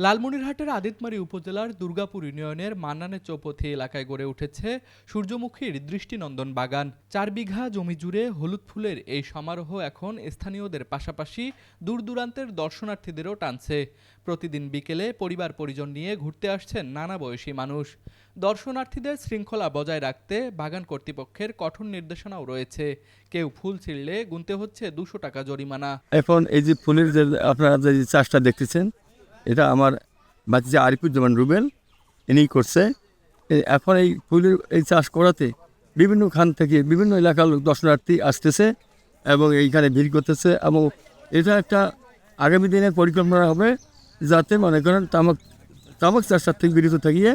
লালমনিরহাটের আদিতমারী উপজেলার দুর্গাপুর ইউনিয়নের মান্নানের চৌপথি এলাকায় গড়ে উঠেছে সূর্যমুখীর দৃষ্টিনন্দন বাগান। ৪ বিঘা জমি জুড়ে হলুদ ফুলের এই সমারোহ এখন স্থানীয়দের পাশাপাশি দূর দূরান্তের দর্শনার্থীদেরও টানছে। প্রতিদিন বিকেলে পরিবার পরিজন নিয়ে ঘুরতে আসছেন নানা বয়সী মানুষ। দর্শনার্থীদের শৃঙ্খলা বজায় রাখতে বাগান কর্তৃপক্ষের কঠোর নির্দেশনাও রয়েছে। কেউ ফুল ছিঁড়লে গুনতে হচ্ছে 200 টাকা জরিমানা। এখন এই যে ফুলের যে আপনারা যে চাষটা দেখতেছেন, এটা আমার ভাতিজা আরিফুজ্জামান রুবেল ইনিই করছে। এখন এই ফুলের এই চাষ করাতে বিভিন্ন খান থেকে বিভিন্ন এলাকার লোক দর্শনার্থী আসতেছে এবং এইখানে ভিড় করতেছে, এবং এটা একটা আগামী দিনের পরিকল্পনা হবে যাতে মনে করেন তামাক চাষার থেকে বিরত থাকিয়ে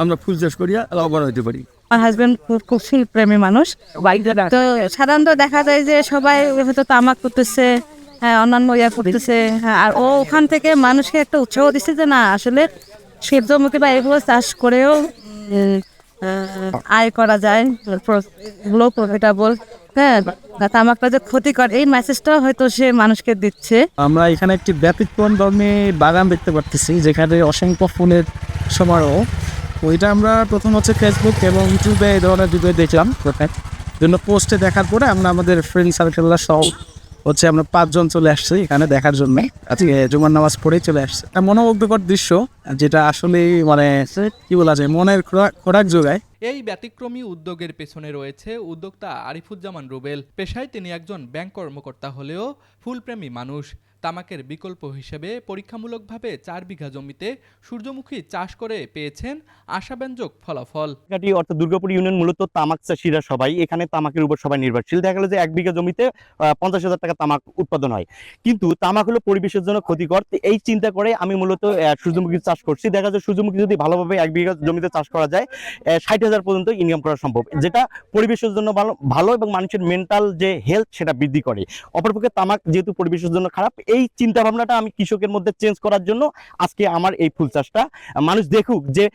আমরা ফুল চাষ করিয়া লাভবান হতে পারি। আমার হাজবেন্ড খুব শিল্পপ্রেমী মানুষ, তো সাধারণত দেখা যায় যে সবাই হয়তো তামাক করতেছে, হ্যাঁ, অন্যান্য করতেছে, হ্যাঁ, আর ও ওখান থেকে মানুষকে একটা উৎসাহ দিচ্ছে যে না, আসলে সূর্যমুখী বা এগুলো চাষ করেও আয় করা যায়, এগুলো প্রফিটেবল। হ্যাঁ, তামাকটা যে ক্ষতিকর এই মেসেজটাও হয়তো সে মানুষকে দিচ্ছে। আমরা এখানে একটি ব্যতিক্রমধর্মী বাগান দেখতে পাচ্ছি যেখানে অসংখ্য ফুলের সমারোহ। ওইটা আমরা প্রথম হচ্ছে ফেসবুক এবং ইউটিউবে এই ধরনের ভিডিও দেখলাম, জন্য পোস্টে দেখার পরে আমরা আমাদের ফ্রেন্ড সার্কেলরা সহ হচ্ছে আমরা 5 জন চলে আসছি এখানে দেখার জন্য। আজকে জুমার নামাজ পড়েই চলে আসছে। একটা মনোমুগ্ধকর দৃশ্য, যেটা আসলে মানে কি বলা যায়, মনের খোরাক যোগায়। এই ব্যতিক্রমী উদ্যোগের পেছনে রয়েছে উদ্যোক্তা আরিফুজ্জামান রুবেল। পেশায় তিনি একজন ব্যাংক কর্মকর্তা হলেও ফুলপ্রেমী মানুষ। তামাকের বিকল্প হিসেবে পরীক্ষামূলকভাবে 4 বিঘা জমিতে সূর্যমুখী চাষ করে পেয়েছেন আশাব্যঞ্জক ফলাফল। অর্থাৎ দুর্গাপুর ইউনিয়ন মূলত তামাক চাষিরা সবাই এখানে তামাকের উপর সবাই নির্ভরশীল। দেখা গেল যে 1 বিঘা জমিতে 50,000 টাকা তামাক উৎপাদন হয়, কিন্তু তামাক হলো পরিবেশের জন্য ক্ষতিকর। এই চিন্তা করে আমি মূলত সূর্যমুখী চাষ করছি। দেখা যায় সূর্যমুখী যদি ভালোভাবে 1 বিঘা জমিতে চাষ করা যায় 60,000 পর্যন্ত ইনকাম করা সম্ভব, যেটা পরিবেশের জন্য ভালো এবং মানুষের মেন্টাল যে হেলথ সেটা বৃদ্ধি করে। অপরপক্ষে তামাক যেহেতু পরিবেশের জন্য খারাপ, এই চিন্তা ভাবনাটা আমি কৃষকের মধ্যে চেঞ্জ করার জন্য আজকে আমার এই ফুল চাষটা মানুষ দেখুক যে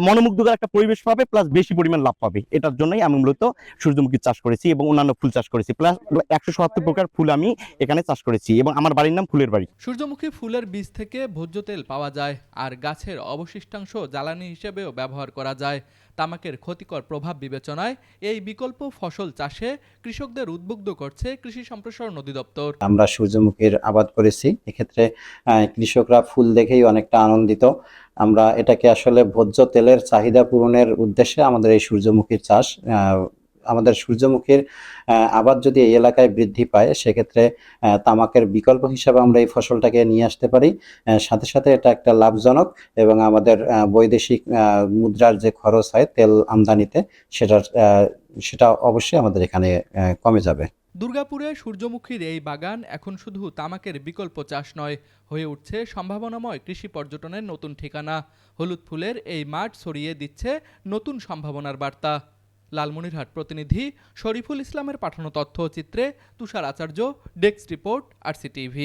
মনোমুগ্ধকর একটা পরিবেশ পাবে, প্লাস বেশি পরিমাণ লাভ পাবে। এটার জন্যই আমি মূলত সূর্যমুখী চাষ করেছি এবং অন্যান্য ফুল চাষ করেছি। প্লাস 170 প্রকার ফুল আমি এখানে চাষ করেছি এবং আমার বাড়ির নাম ফুলের বাড়ি। সূর্যমুখী ফুলের বীজ থেকে ভোজ্য তেল পাওয়া যায়, আর গাছের অবশিষ্টাংশ জ্বালানি হিসেবেও ব্যবহার করা যায়। তামাকের ক্ষতিকর প্রভাব বিবেচনায় এই বিকল্প ফসল চাষে কৃষকদের উদ্বুদ্ধ করছে কৃষি সম্প্রসারণ অধিদপ্তর। আমরা সূর্যমুখীর আবাদ করেছি, এক্ষেত্রে কৃষকরা ফুল দেখেই অনেকটা আনন্দিত। আমরা এটাকে আসলে ভোজ্য তেলের চাহিদা পূরণের উদ্দেশ্যে আমাদের এই সূর্যমুখীর চাষ। আমাদের সূর্যমুখীর আবাদ যদি এই এলাকায় বৃদ্ধি পায়, সেক্ষেত্রে তামাকের বিকল্প হিসাবে আমরা এই ফসলটাকে নিয়ে আসতে পারি। সাথে সাথে এটা একটা লাভজনক এবং আমাদের বৈদেশিক মুদ্রার যে খরচ হয় তেল আমদানিতে, সেটা অবশ্যই আমাদের এখানে কমে যাবে। দুর্গাপুরে সূর্যমুখীর এই বাগান এখন শুধু তামাকের বিকল্প চাষ নয়, হয়ে উঠছে সম্ভাবনাময় কৃষি পর্যটনের নতুন ঠিকানা। হলুদ ফুলের এই মাঠ ছড়িয়ে দিচ্ছে নতুন সম্ভাবনার বার্তা। লালমনিরহাট প্রতিনিধি শরীফুল ইসলামের পাঠানো তথ্যচিত্রে তুষার আচার্য, ডেস্ক রিপোর্ট, RCTV।